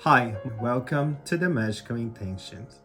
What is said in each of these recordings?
Hi, welcome to the Magical Intentions.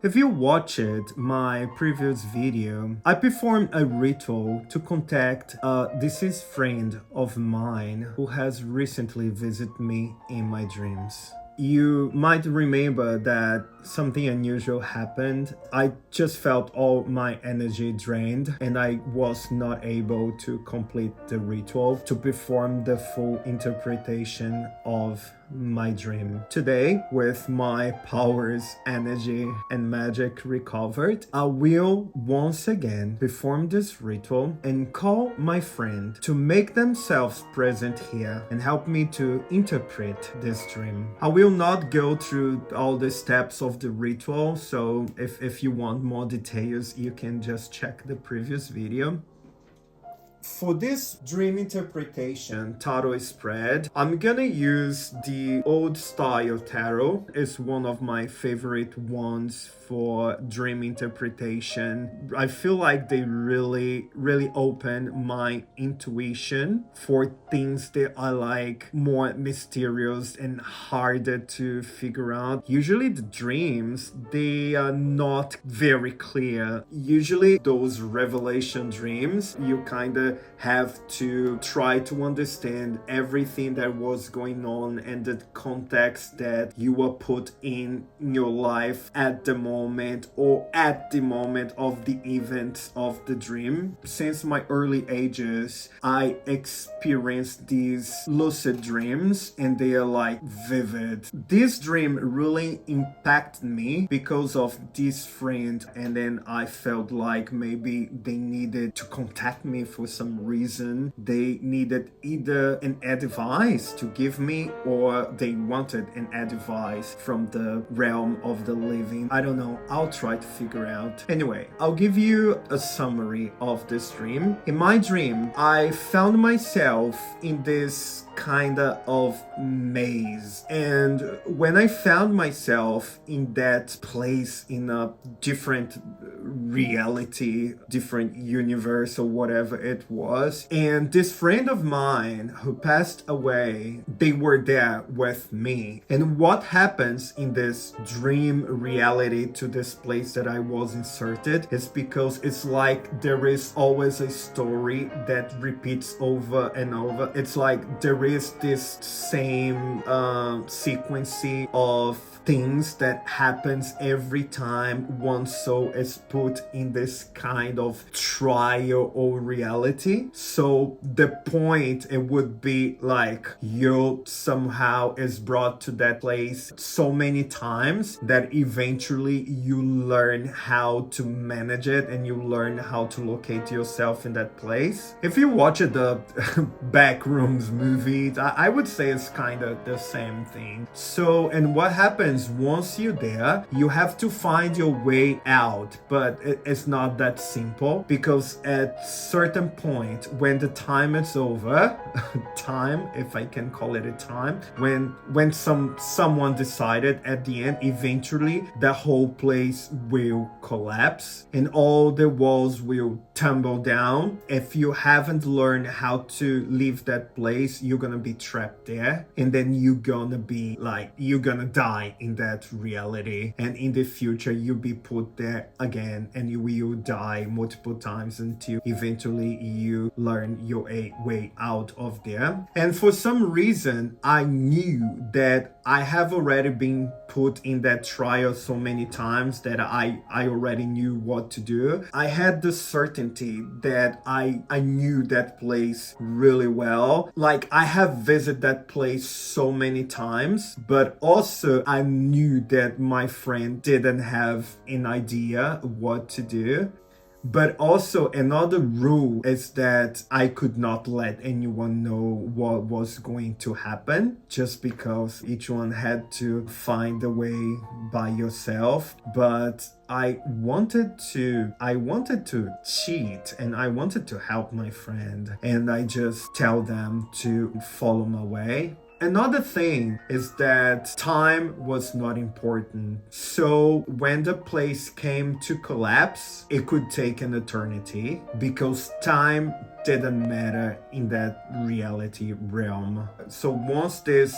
If you watched my previous video, I performed a ritual to contact a deceased friend of mine who has recently visited me in my dreams. You might remember that something unusual happened. I just felt all my energy drained and I was not able to complete the ritual to perform the full interpretation of my dream. Today, with my powers, energy, and magic recovered, I will once again perform this ritual and call my friend to make themselves present here and help me to interpret this dream. I will not go through all the steps of the ritual, so if you want more details, you can just check the previous video. For this dream interpretation tarot spread, I'm gonna use the old style tarot. It's one of my favorite ones for dream interpretation. I feel like they really open my intuition for things that are like more mysterious and harder to figure out. Usually the dreams, they are not very clear. Usually those revelation dreams, you kind of have to try to understand everything that was going on and the context that you were put in your life at the moment or at the moment of the events of the dream. Since my early ages, I experienced these lucid dreams and they are like vivid. This dream really impacted me because of this friend, and then I felt like maybe they needed to contact me for some reason. They needed either an advice to give me or they wanted an advice from the realm of the living. I don't know. I'll try to figure out. Anyway, I'll give you a summary of this dream. In my dream, I found myself in this kind of maze, and when I found myself in that place in a different reality, different universe or whatever it was, and this friend of mine who passed away, they were there with me. And what happens in this dream reality to this place that I was inserted is because it's like there is always a story that repeats over and over. It's like there is this same sequence of things that happens every time one soul is put in this kind of trial or reality. So the point, it would be like you somehow is brought to that place so many times that eventually you learn how to manage it and you learn how to locate yourself in that place. If you watch the Backrooms movies, I would say it's kind of the same thing. So, and what happens once you're there, you have to find your way out, but it's not that simple, because at certain point when the time is over time, if I can call it a time, when someone decided at the end, eventually the whole place will collapse and all the walls will tumble down. If you haven't learned how to leave that place, you're gonna be trapped there, and then you're gonna die in that reality, and in the future you'll be put there again and you will die multiple times until eventually you learn your way out of there. And for some reason I knew that I have already been put in that trial so many times that I already knew what to do. I had the certainty that I knew that place really well. Like, I have visited that place so many times, but also I knew that my friend didn't have an idea what to do. But also another rule is that I could not let anyone know what was going to happen, just because each one had to find a way by yourself. But I wanted to cheat and I wanted to help my friend, and I just tell them to follow my way. Another thing is that time was not important. So when the place came to collapse, it could take an eternity because time didn't matter in that reality realm. So once this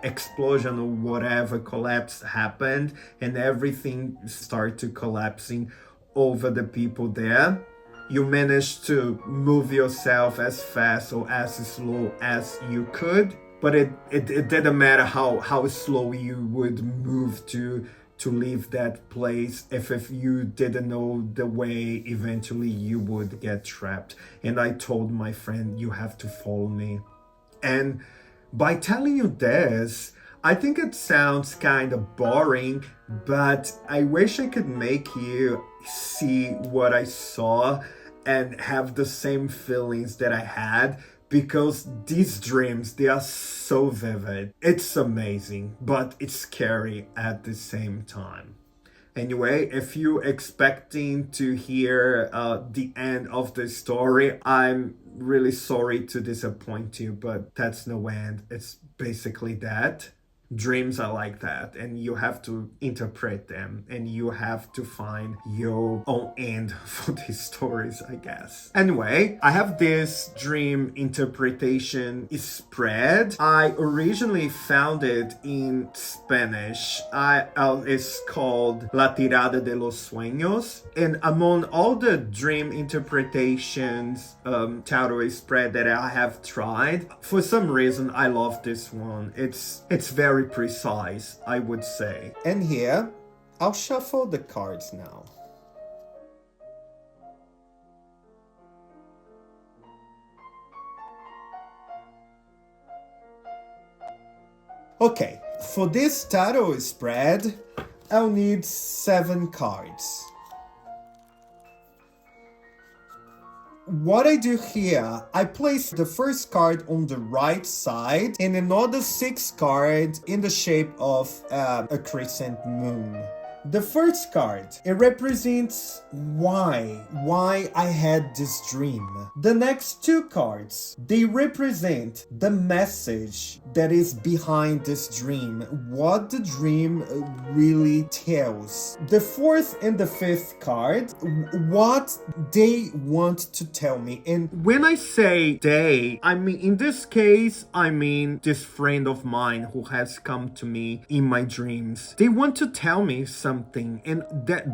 explosion or whatever collapse happened and everything started collapsing over the people there, you managed to move yourself as fast or as slow as you could, but it didn't matter how slow you would move to leave that place. If you didn't know the way, eventually you would get trapped. And I told my friend, you have to follow me. And by telling you this, I think it sounds kind of boring, but I wish I could make you see what I saw and have the same feelings that I had, because these dreams, they are so vivid. It's amazing, but it's scary at the same time. Anyway, if you're expecting to hear the end of the story, I'm really sorry to disappoint you, but that's no end. It's basically that. Dreams are like that, and you have to interpret them, and you have to find your own end for these stories, I guess. Anyway, I have this dream interpretation spread. I originally found it in Spanish. It's called La Tirada de los Sueños, and among all the dream interpretations tarot spread that I have tried, for some reason I love this one. It's very precise, I would say. And here, I'll shuffle the cards now. Okay, for this tarot spread, I'll need 7 cards. What I do here, I place the first card on the right side and another 6 cards in the shape of a crescent moon. The first card, it represents why I had this dream. The next 2 cards, they represent the message that is behind this dream, what the dream really tells. The 4th and the 5th card, what they want to tell me. And when I say they, I mean, in this case, I mean this friend of mine who has come to me in my dreams. They want to tell me something, and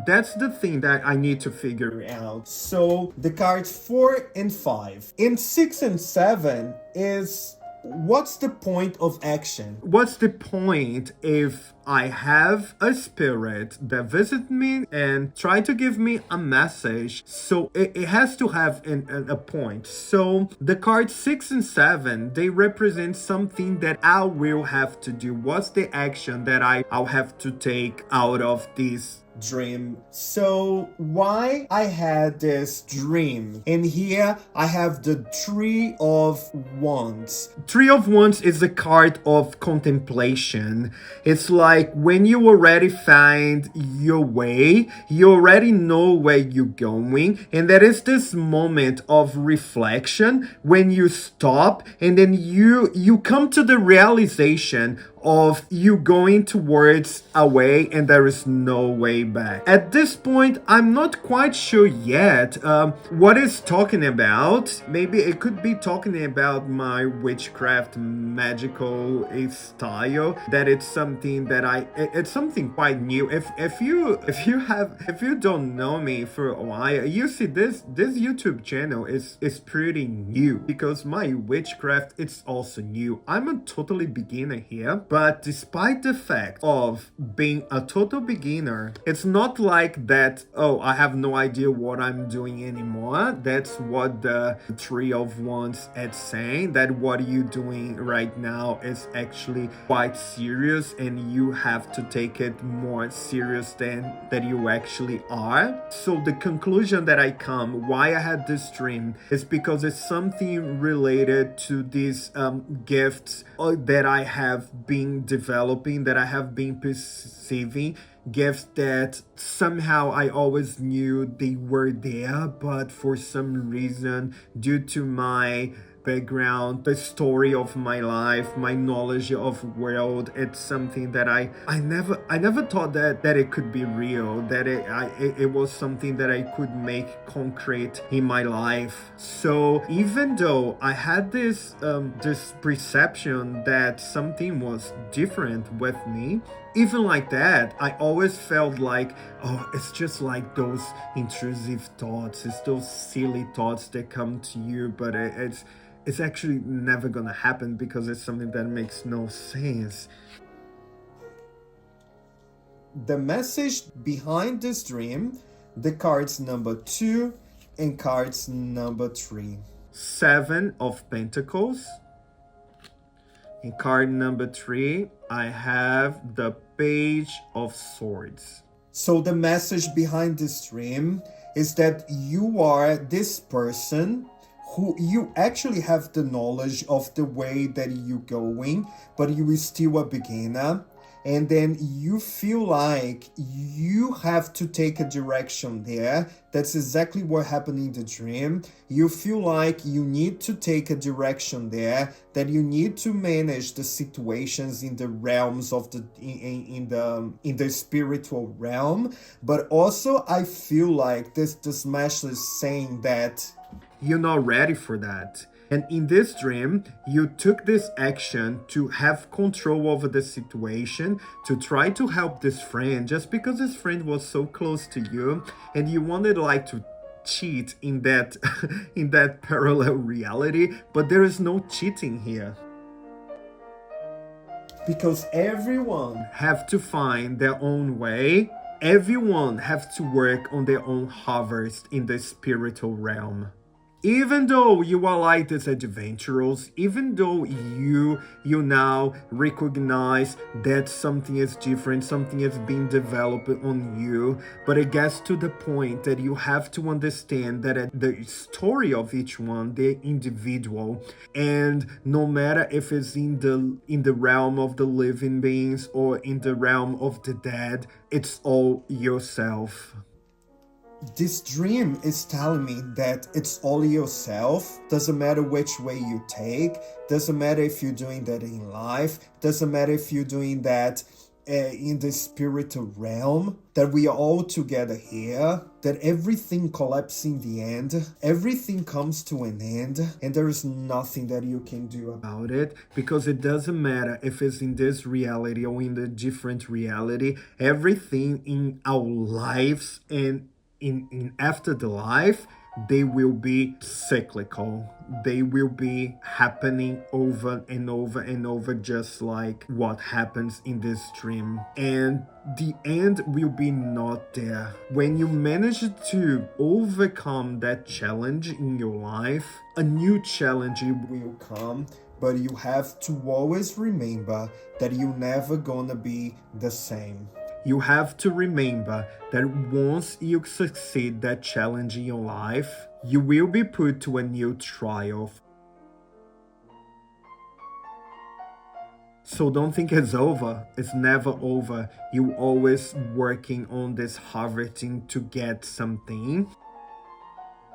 that's the thing that I need to figure out. So the cards 4 and 5. In 6 and 7 is, what's the point of action? What's the point if I have a spirit that visits me and try to give me a message? So it has to have a point. So the cards 6 and 7, they represent something that I will have to do. What's the action that I'll have to take out of this dream? So why I had this dream, and here I have the 3 of Wands. 3 of Wands is a card of contemplation. It's like when you already find your way, you already know where you're going, and there is this moment of reflection when you stop and then you come to the realization of you going towards a way and there is no way back. At this point, I'm not quite sure yet what it's talking about. Maybe it could be talking about my witchcraft magical style, that it's something that it's something quite new. If you don't know me for a while, you see this YouTube channel is pretty new, because my witchcraft, it's also new. I'm a totally beginner here, but despite the fact of being a total beginner, it's not like that, oh, I have no idea what I'm doing anymore. That's what the 3 of Wands is saying, that what you're doing right now is actually quite serious, and you have to take it more serious than that you actually are. So the conclusion that I come, why I had this dream, is because it's something related to these gifts that I have been developing, that I have been perceiving, gifts that somehow I always knew they were there, but for some reason, due to my background, the story of my life, my knowledge of world. It's something that I never thought that it could be real, that it was something that I could make concrete in my life. So even though I had this perception that something was different with me, even like that, I always felt like, oh, it's just like those intrusive thoughts, it's those silly thoughts that come to you, but it's actually never gonna happen because it's something that makes no sense. The message behind this dream, the cards number 2 and cards number 3. 7 of Pentacles. In card number 3, I have the Page of Swords. So the message behind this dream is that you are this person who you actually have the knowledge of the way that you're going, but you are still a beginner. And then you feel like you have to take a direction there. That's exactly what happened in the dream. You feel like you need to take a direction there, that you need to manage the situations in the realms of in the spiritual realm. But also I feel like this message is saying that you're not ready for that. And in this dream, you took this action to have control over the situation, to try to help this friend just because this friend was so close to you, and you wanted like to cheat in that in that parallel reality, but there is no cheating here. Because everyone have to find their own way. Everyone have to work on their own harvest in the spiritual realm. Even though you are like this adventurous, even though you now recognize that something is different, something is being developed on you, but it gets to the point that you have to understand that the story of each one, they're individual, and no matter if it's in the realm of the living beings or in the realm of the dead, it's all yourself. This dream is telling me that it's all yourself. Doesn't matter which way you take. Doesn't matter if you're doing that in life. Doesn't matter if you're doing that in the spiritual realm. That we are all together here. That everything collapses in the end. Everything comes to an end. And there is nothing that you can do about it. Because it doesn't matter if it's in this reality or in the different reality. Everything in our lives and in after the life, they will be cyclical. They will be happening over and over and over, just like what happens in this dream. And the end will be not there. When you manage to overcome that challenge in your life, a new challenge will come. But you have to always remember that you're never gonna be the same. You have to remember that once you succeed that challenge in your life, you will be put to a new trial. So don't think it's over. It's never over. You're always working on this harvesting to get something.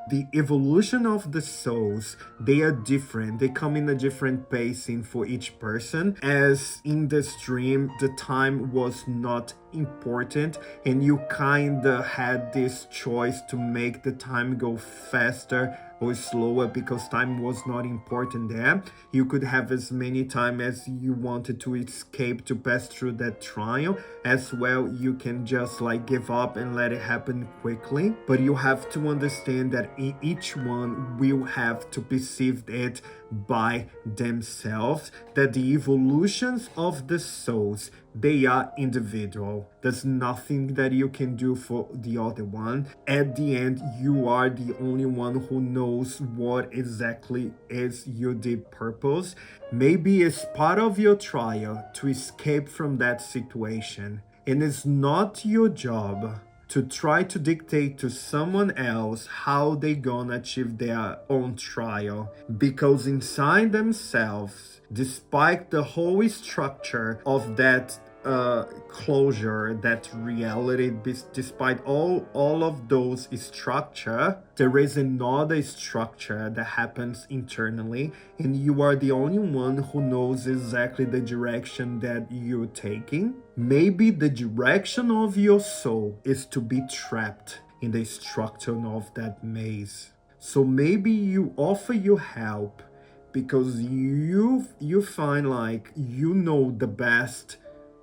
The evolution of the souls, they are different. They come in a different pacing for each person. As in this dream, the time was not important and you kinda had this choice to make the time go faster or slower because time was not important there. You could have as many time as you wanted to escape to pass through that trial. As well, you can just like give up and let it happen quickly. But you have to understand that each one will have to perceive it by themselves, that the evolutions of the souls, they are individual. There's nothing that you can do for the other one. At the end, you are the only one who knows what exactly is your deep purpose. Maybe it's part of your trial to escape from that situation. And it's not your job to try to dictate to someone else how they gonna achieve their own trial. Because inside themselves, despite the whole structure of that closure, that reality, despite all of those structure, there is another structure that happens internally, and you are the only one who knows exactly the direction that you're taking. Maybe the direction of your soul is to be trapped in the structure of that maze. So maybe you offer your help because you find like you know the best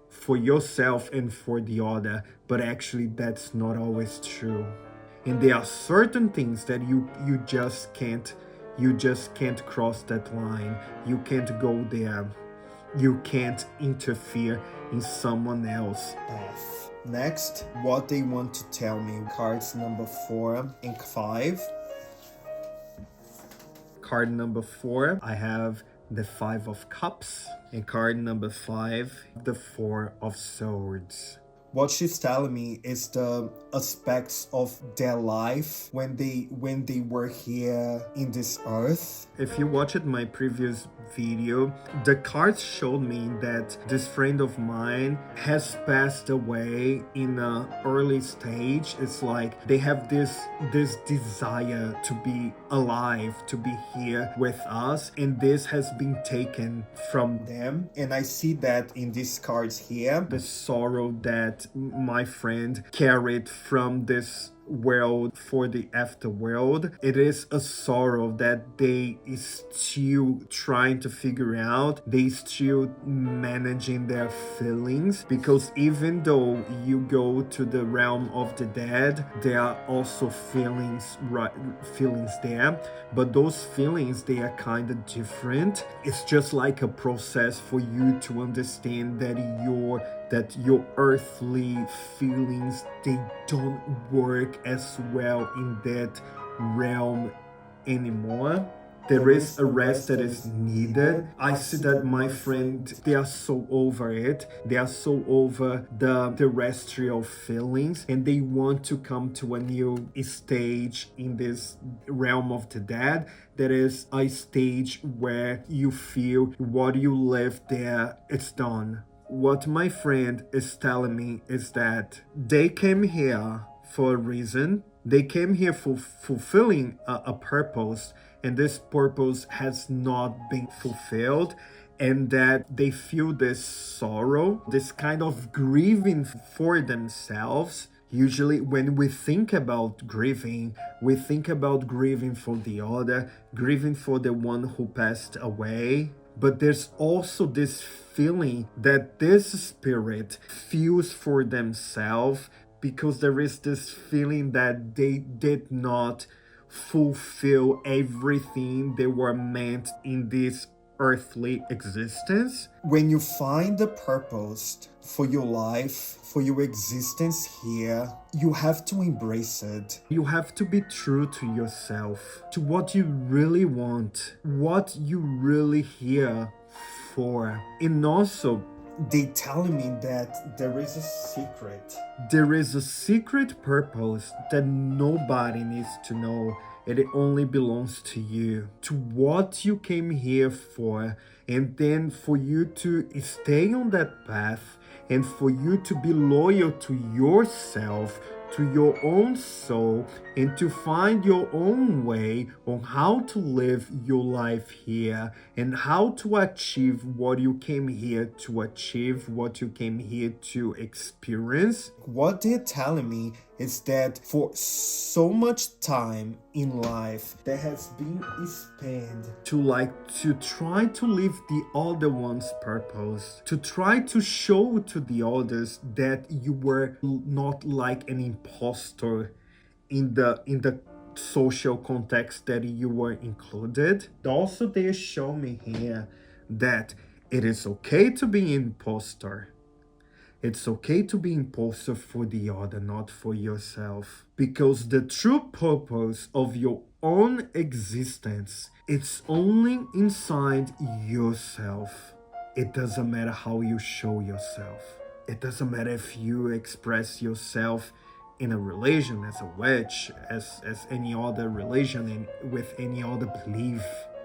for yourself and for the other, but actually that's not always true. And there are certain things that you just can't cross that line. You can't go there. You can't interfere in someone else's path. Next, what they want to tell me. Cards number 4 and 5. Card number 4, I have the 5 of Cups, and card number 5, the 4 of Swords. What she's telling me is the aspects of their life when they were here in this earth. If you watched my previous video, the cards showed me that this friend of mine has passed away in an early stage. It's like they have this desire to be alive, to be here with us, and this has been taken from them. And I see that in these cards here, the sorrow that my friend carried from this world for the afterworld. It is a sorrow that they is still trying to figure out. They still managing their feelings, because even though you go to the realm of the dead, there are also feelings there, but those feelings, they are kind of different. It's just like a process for you to understand that your earthly feelings, they don't work as well in that realm anymore. There is a rest that is needed. I see that my friend, they are so over it. They are so over the terrestrial feelings, and they want to come to a new stage in this realm of the dead. That is a stage where you feel what you live there, it's done. What my friend is telling me is that they came here for a reason. They came here for fulfilling a purpose, and this purpose has not been fulfilled, and that they feel this sorrow, this kind of grieving for themselves. Usually when we think about grieving, we think about grieving for the other, grieving for the one who passed away. But there's also this feeling that this spirit feels for themselves, because there is this feeling that they did not fulfill everything they were meant in this earthly existence. When you find the purpose for your life, for your existence here, you have to embrace it. You have to be true to yourself, to what you really want, what you really here for. And also, they telling me that there is a secret. There is a secret purpose that nobody needs to know. It only belongs to you, to what you came here for, and then for you to stay on that path, and for you to be loyal to yourself, to your own soul, and to find your own way on how to live your life here, and how to achieve what you came here to achieve, what you came here to experience. What they're telling me is that for so much time in life that has been spent to try to live the other one's purpose, to try to show to the others that you were not like an imposter in the social context that you were included. Also, they show me here that it is okay to be an imposter. It's okay to be imposter for the other, not for yourself. Because the true purpose of your own existence, it's only inside yourself. It doesn't matter how you show yourself. It doesn't matter if you express yourself in a religion, as a witch, as any other religion, and with any other belief.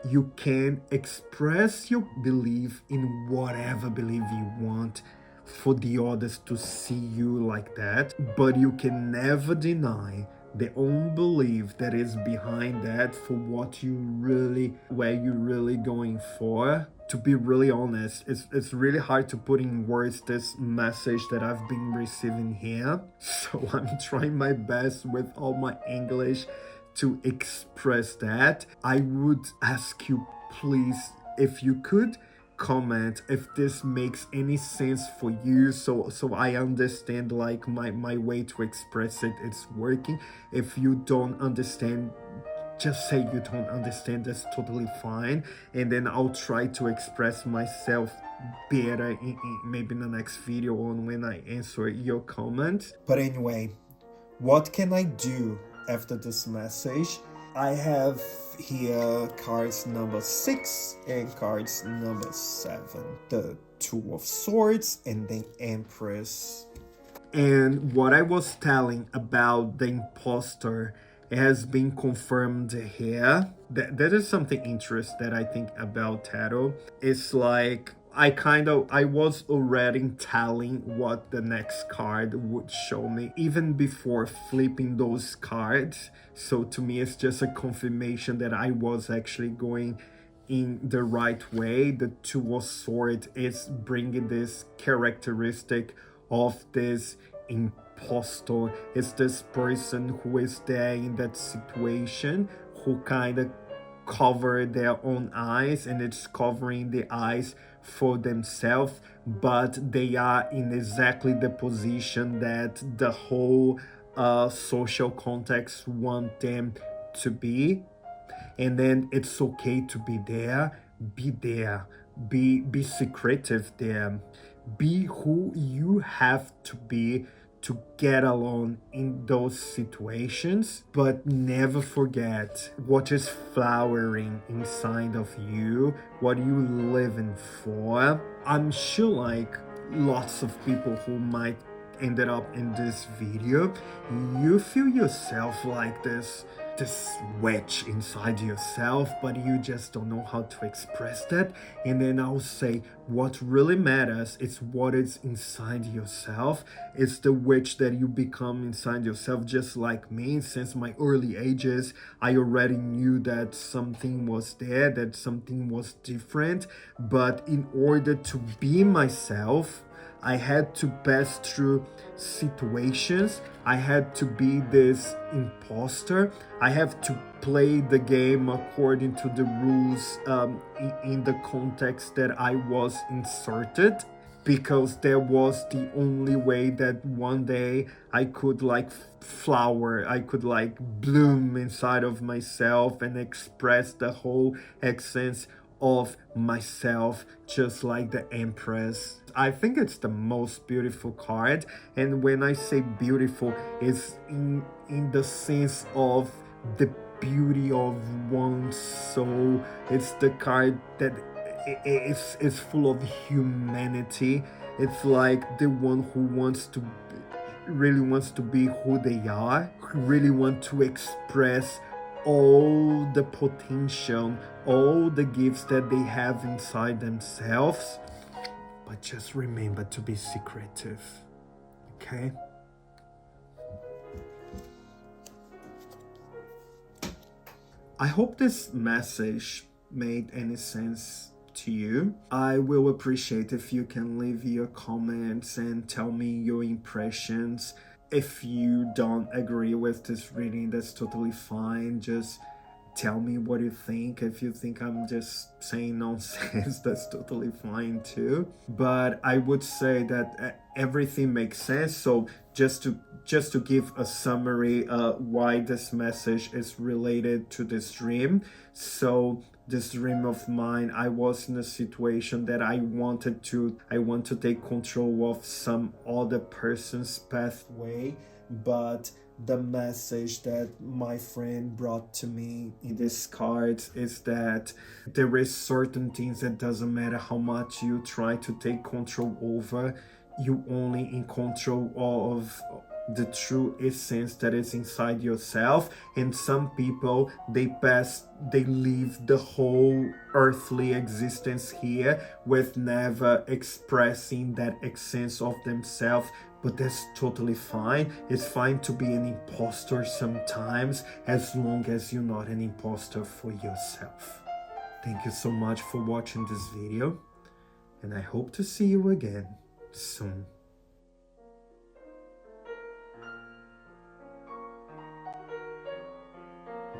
You can express your belief in whatever belief you want, for the others to see you like that, but you can never deny the own belief that is behind that for where you're really going for. To be really honest, it's really hard to put in words this message that I've been receiving here. So I'm trying my best with all my English to express that. I would ask you, please, if you could comment if this makes any sense for you, so I understand like my way to express it, it's working. If you don't understand, just say you don't understand, that's totally fine, and then I'll try to express myself better maybe in the next video on when I answer your comment. But anyway, what can I do after this message? I have here cards number 6 and cards number 7. The Two of Swords and the Empress. And what I was telling about the imposter has been confirmed here. That is something interesting that I think about tarot. It's like I was already telling what the next card would show me even before flipping those cards. So to me, it's just a confirmation that I was actually going in the right way. The Two of Swords is bringing this characteristic of this impostor. It's this person who is there in that situation, who kind of cover their own eyes, and it's covering the eyes for themselves, but they are in exactly the position that the whole social context want them to be. And then it's okay to be there, be secretive there, be who you have to be to get along in those situations, but never forget what is flowering inside of you, what you living for. I'm sure like lots of people who might ended up in this video, you feel yourself like this wedge inside yourself, but you just don't know how to express that. And then I'll say what really matters is what is inside yourself. It's the witch that you become inside yourself, just like me. Since my early ages, I already knew that something was there, that something was different. But in order to be myself, I had to pass through situations. I had to be this imposter. I have to play the game according to the rules in the context that I was inserted, because there was the only way that one day I could like flower, I could like bloom inside of myself and express the whole essence of myself, just like the Empress. I think it's the most beautiful card, and when I say beautiful, it's in the sense of the beauty of one's soul. It's the card that it's full of humanity. It's like the one who really wants to be who they are, who really want to express all the potential, all the gifts that they have inside themselves. But just remember to be secretive, okay? I hope this message made any sense to you. I will appreciate if you can leave your comments and tell me your impressions. If you don't agree with this reading, that's totally fine. Just tell me what you think. If you think I'm just saying nonsense, that's totally fine too. But I would say that everything makes sense. So just to give a summary why this message is related to this dream. So this dream of mine, I was in a situation that I want to take control of some other person's pathway, but the message that my friend brought to me in this card is that there is certain things that doesn't matter how much you try to take control over, you only in control the true essence that is inside yourself. And some people, they live the whole earthly existence here with never expressing that essence of themselves. But that's totally fine. It's fine to be an imposter sometimes, as long as you're not an imposter for yourself. Thank you so much for watching this video, and I hope to see you again soon.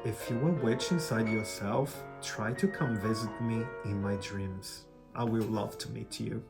If you are a witch inside yourself, try to come visit me in my dreams. I will love to meet you.